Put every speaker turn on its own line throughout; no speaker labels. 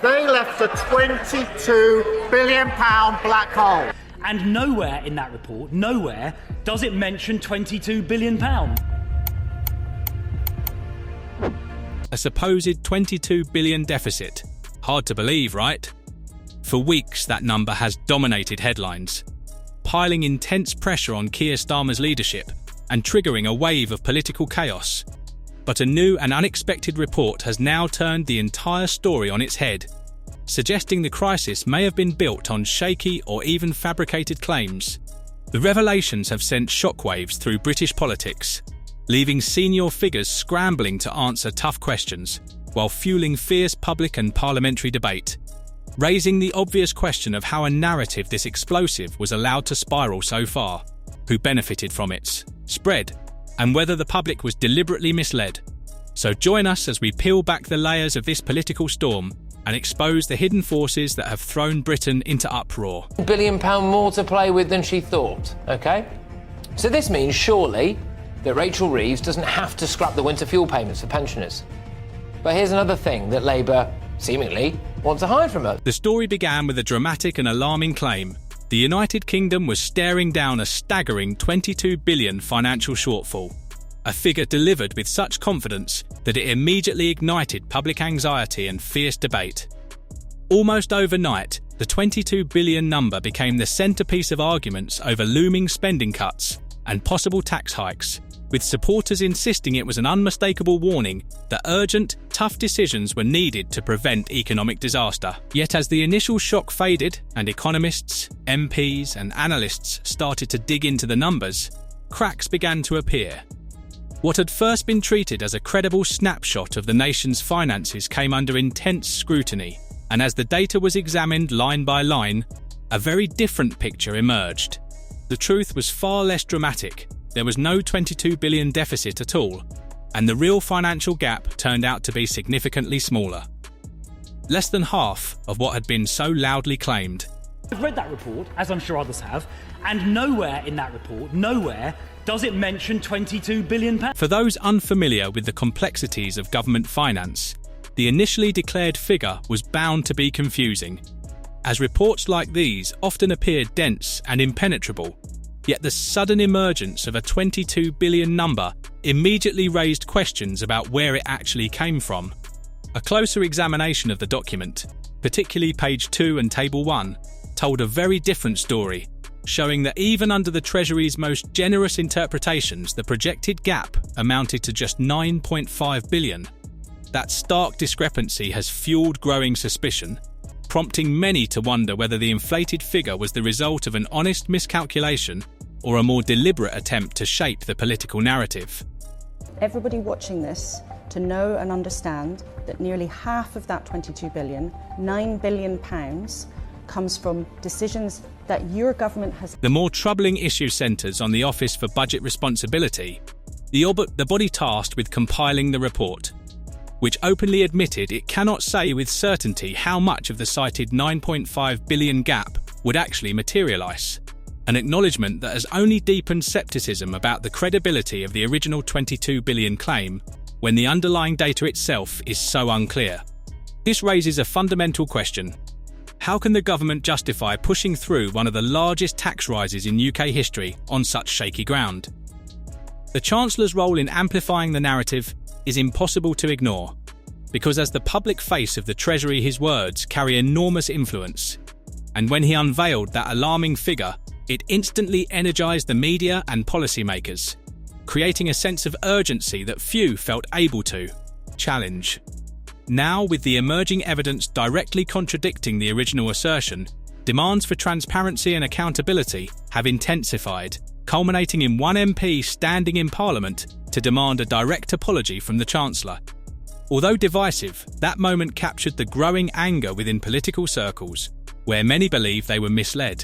They left a £22 billion black hole.
And nowhere in that report, nowhere, does it mention £22 billion.
A supposed £22 billion deficit. Hard to believe, right? For weeks, that number has dominated headlines, piling intense pressure on Keir Starmer's leadership and triggering a wave of political chaos. But a new and unexpected report has now turned the entire story on its head, suggesting the crisis may have been built on shaky or even fabricated claims. The revelations have sent shockwaves through British politics, leaving senior figures scrambling to answer tough questions, while fueling fierce public and parliamentary debate, raising the obvious question of how a narrative this explosive was allowed to spiral so far, who benefited from its spread, and whether the public was deliberately misled. So join us as we peel back the layers of this political storm and expose the hidden forces that have thrown Britain into uproar.
£1 billion more to play with than she thought, OK? So this means, surely, that Rachel Reeves doesn't have to scrap the winter fuel payments for pensioners. But here's another thing that Labour, seemingly, want to hide from her.
The story began with a dramatic and alarming claim. The United Kingdom was staring down a staggering £22 billion financial shortfall, a figure delivered with such confidence that it immediately ignited public anxiety and fierce debate. Almost overnight, the £22 billion number became the centrepiece of arguments over looming spending cuts and possible tax hikes, with supporters insisting it was an unmistakable warning that urgent, tough decisions were needed to prevent economic disaster. Yet as the initial shock faded and economists, MPs and analysts started to dig into the numbers, cracks began to appear. What had first been treated as a credible snapshot of the nation's finances came under intense scrutiny, and as the data was examined line by line, a very different picture emerged. The truth was far less dramatic. There was no £22 billion deficit at all, and the real financial gap turned out to be significantly smaller. Less than half of what had been so loudly claimed.
I've read that report, as I'm sure others have, and nowhere in that report, nowhere, does it mention £22 billion.
For those unfamiliar with the complexities of government finance, the initially declared figure was bound to be confusing, as reports like these often appear dense and impenetrable. Yet the sudden emergence of a £22 billion number immediately raised questions about where it actually came from. A closer examination of the document, particularly page 2 and table 1, told a very different story, showing that even under the Treasury's most generous interpretations, the projected gap amounted to just £9.5 billion. That stark discrepancy has fueled growing suspicion, prompting many to wonder whether the inflated figure was the result of an honest miscalculation or a more deliberate attempt to shape the political narrative.
Everybody watching this to know and understand that nearly half of that 22 billion, £9 billion, comes from decisions that your government has.
The more troubling issue centres on the Office for Budget Responsibility, the body tasked with compiling the report, which openly admitted it cannot say with certainty how much of the cited £9.5 billion gap would actually materialise, an acknowledgement that has only deepened scepticism about the credibility of the original £22 billion claim when the underlying data itself is so unclear. This raises a fundamental question. How can the government justify pushing through one of the largest tax rises in UK history on such shaky ground? The Chancellor's role in amplifying the narrative is impossible to ignore, because as the public face of the Treasury, his words carry enormous influence. And when he unveiled that alarming figure, it instantly energised the media and policymakers, creating a sense of urgency that few felt able to challenge. Now, with the emerging evidence directly contradicting the original assertion, demands for transparency and accountability have intensified, culminating in one MP standing in Parliament to demand a direct apology from the Chancellor. Although divisive, that moment captured the growing anger within political circles, where many believe they were misled,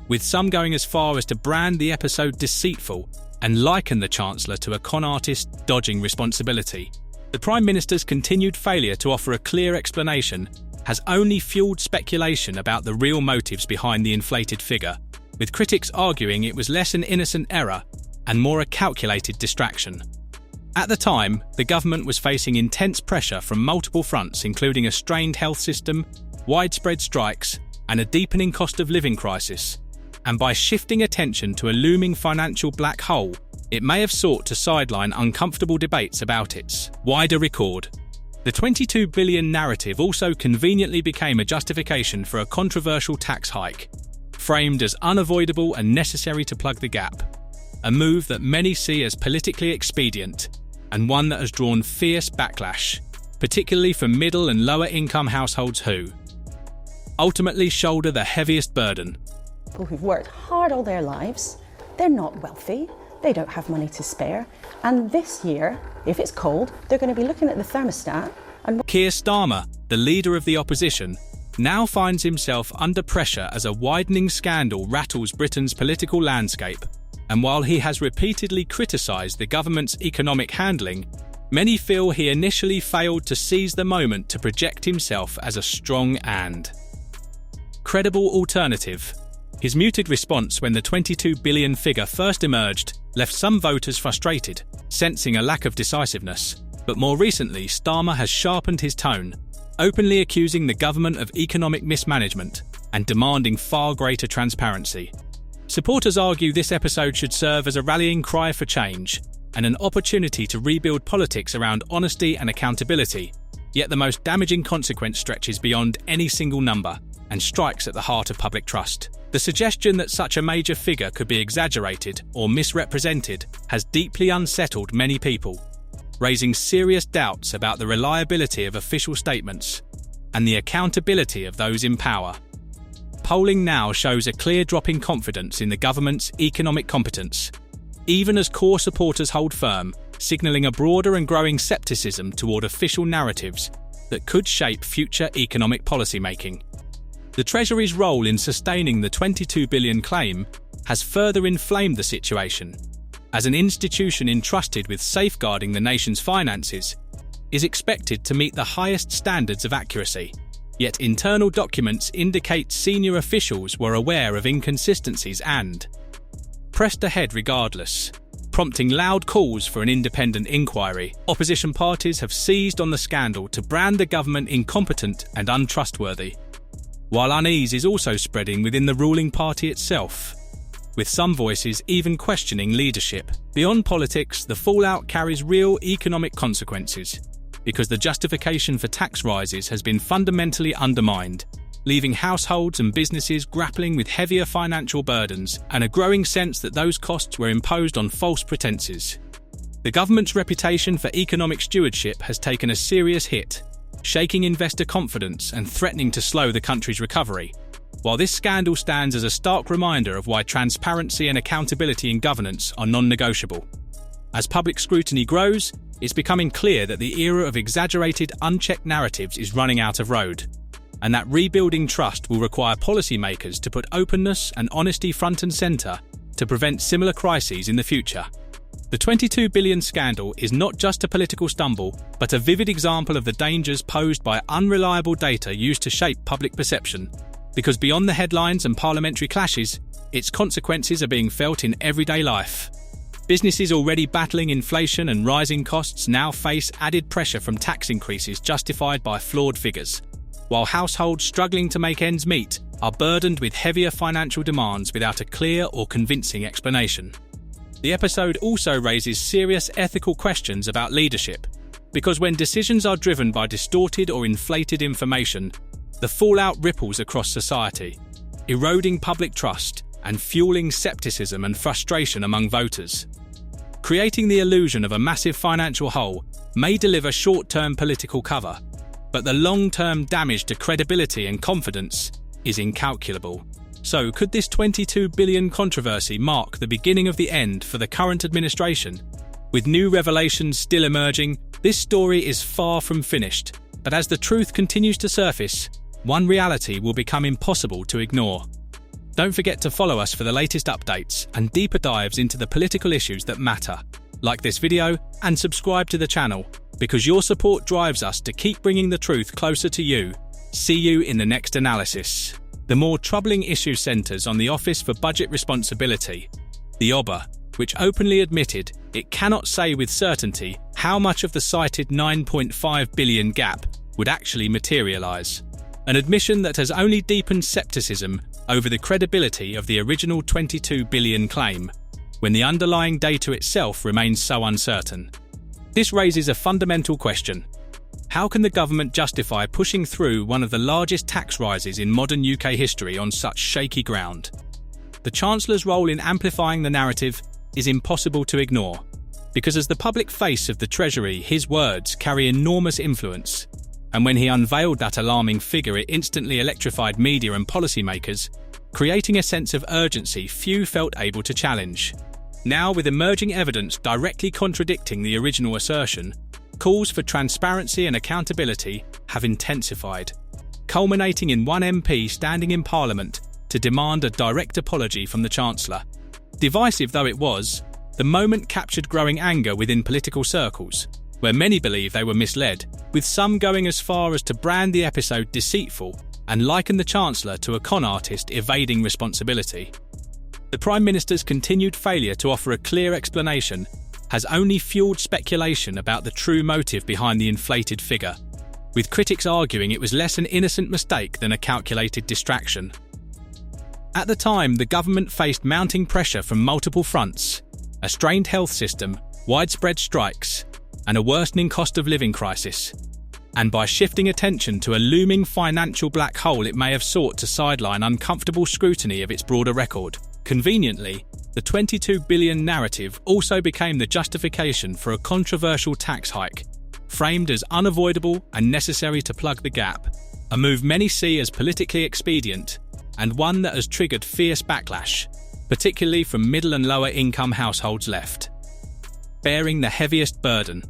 with some going as far as to brand the episode deceitful and liken the Chancellor to a con artist dodging responsibility. The Prime Minister's continued failure to offer a clear explanation has only fueled speculation about the real motives behind the inflated figure, with critics arguing it was less an innocent error and more a calculated distraction. At the time, the government was facing intense pressure from multiple fronts, including a strained health system, widespread strikes, and a deepening cost of living crisis. And by shifting attention to a looming financial black hole, it may have sought to sideline uncomfortable debates about its wider record. The 22 billion narrative also conveniently became a justification for a controversial tax hike, framed as unavoidable and necessary to plug the gap. A move that many see as politically expedient, and one that has drawn fierce backlash, particularly from middle and lower income households who ultimately shoulder the heaviest burden.
People who've worked hard all their lives, they're not wealthy, they don't have money to spare, and this year, if it's cold, they're going to be looking at the thermostat and...
Keir Starmer, the leader of the opposition, now finds himself under pressure as a widening scandal rattles Britain's political landscape. And while he has repeatedly criticised the government's economic handling, many feel he initially failed to seize the moment to project himself as a strong and credible alternative. His muted response when the 22 billion figure first emerged left some voters frustrated, sensing a lack of decisiveness. But more recently, Starmer has sharpened his tone, openly accusing the government of economic mismanagement and demanding far greater transparency. Supporters argue this episode should serve as a rallying cry for change and an opportunity to rebuild politics around honesty and accountability. Yet the most damaging consequence stretches beyond any single number and strikes at the heart of public trust. The suggestion that such a major figure could be exaggerated or misrepresented has deeply unsettled many people, raising serious doubts about the reliability of official statements and the accountability of those in power. Polling now shows a clear drop in confidence in the government's economic competence, even as core supporters hold firm, signalling a broader and growing scepticism toward official narratives that could shape future economic policymaking. The Treasury's role in sustaining the 22 billion claim has further inflamed the situation, as an institution entrusted with safeguarding the nation's finances is expected to meet the highest standards of accuracy. Yet internal documents indicate senior officials were aware of inconsistencies and pressed ahead regardless, prompting loud calls for an independent inquiry. Opposition parties have seized on the scandal to brand the government incompetent and untrustworthy, while unease is also spreading within the ruling party itself, with some voices even questioning leadership. Beyond politics, the fallout carries real economic consequences, because the justification for tax rises has been fundamentally undermined, leaving households and businesses grappling with heavier financial burdens and a growing sense that those costs were imposed on false pretenses. The government's reputation for economic stewardship has taken a serious hit, shaking investor confidence and threatening to slow the country's recovery. While this scandal stands as a stark reminder of why transparency and accountability in governance are non-negotiable. As public scrutiny grows, it's becoming clear that the era of exaggerated, unchecked narratives is running out of road, and that rebuilding trust will require policymakers to put openness and honesty front and centre to prevent similar crises in the future. The 22 billion scandal is not just a political stumble, but a vivid example of the dangers posed by unreliable data used to shape public perception, because beyond the headlines and parliamentary clashes, its consequences are being felt in everyday life. Businesses already battling inflation and rising costs now face added pressure from tax increases justified by flawed figures, while households struggling to make ends meet are burdened with heavier financial demands without a clear or convincing explanation. The episode also raises serious ethical questions about leadership, because when decisions are driven by distorted or inflated information, the fallout ripples across society, eroding public trust and fueling scepticism and frustration among voters. Creating the illusion of a massive financial hole may deliver short-term political cover, but the long-term damage to credibility and confidence is incalculable. So, could this 22 billion controversy mark the beginning of the end for the current administration? With new revelations still emerging, this story is far from finished. But as the truth continues to surface, one reality will become impossible to ignore. Don't forget to follow us for the latest updates and deeper dives into the political issues that matter. Like this video and subscribe to the channel, because your support drives us to keep bringing the truth closer to you. See you in the next analysis. The more troubling issue centres on the Office for Budget Responsibility, the OBR, which openly admitted it cannot say with certainty how much of the cited £9.5 billion gap would actually materialise, an admission that has only deepened scepticism over the credibility of the original £22 billion claim, when the underlying data itself remains so uncertain. This raises a fundamental question. How can the government justify pushing through one of the largest tax rises in modern UK history on such shaky ground? The Chancellor's role in amplifying the narrative is impossible to ignore, because as the public face of the Treasury, his words carry enormous influence, and when he unveiled that alarming figure, it instantly electrified media and policymakers, creating a sense of urgency few felt able to challenge. Now, with emerging evidence directly contradicting the original assertion, calls for transparency and accountability have intensified, culminating in one MP standing in Parliament to demand a direct apology from the Chancellor. Divisive though it was, the moment captured growing anger within political circles, where many believe they were misled, with some going as far as to brand the episode deceitful and liken the Chancellor to a con artist evading responsibility. The Prime Minister's continued failure to offer a clear explanation has only fueled speculation about the true motive behind the inflated figure, with critics arguing it was less an innocent mistake than a calculated distraction. At the time, the government faced mounting pressure from multiple fronts: a strained health system, widespread strikes, and a worsening cost of living crisis. And by shifting attention to a looming financial black hole, it may have sought to sideline uncomfortable scrutiny of its broader record. Conveniently, the £22 billion narrative also became the justification for a controversial tax hike, framed as unavoidable and necessary to plug the gap, a move many see as politically expedient, and one that has triggered fierce backlash, particularly from middle and lower income households left bearing the heaviest burden.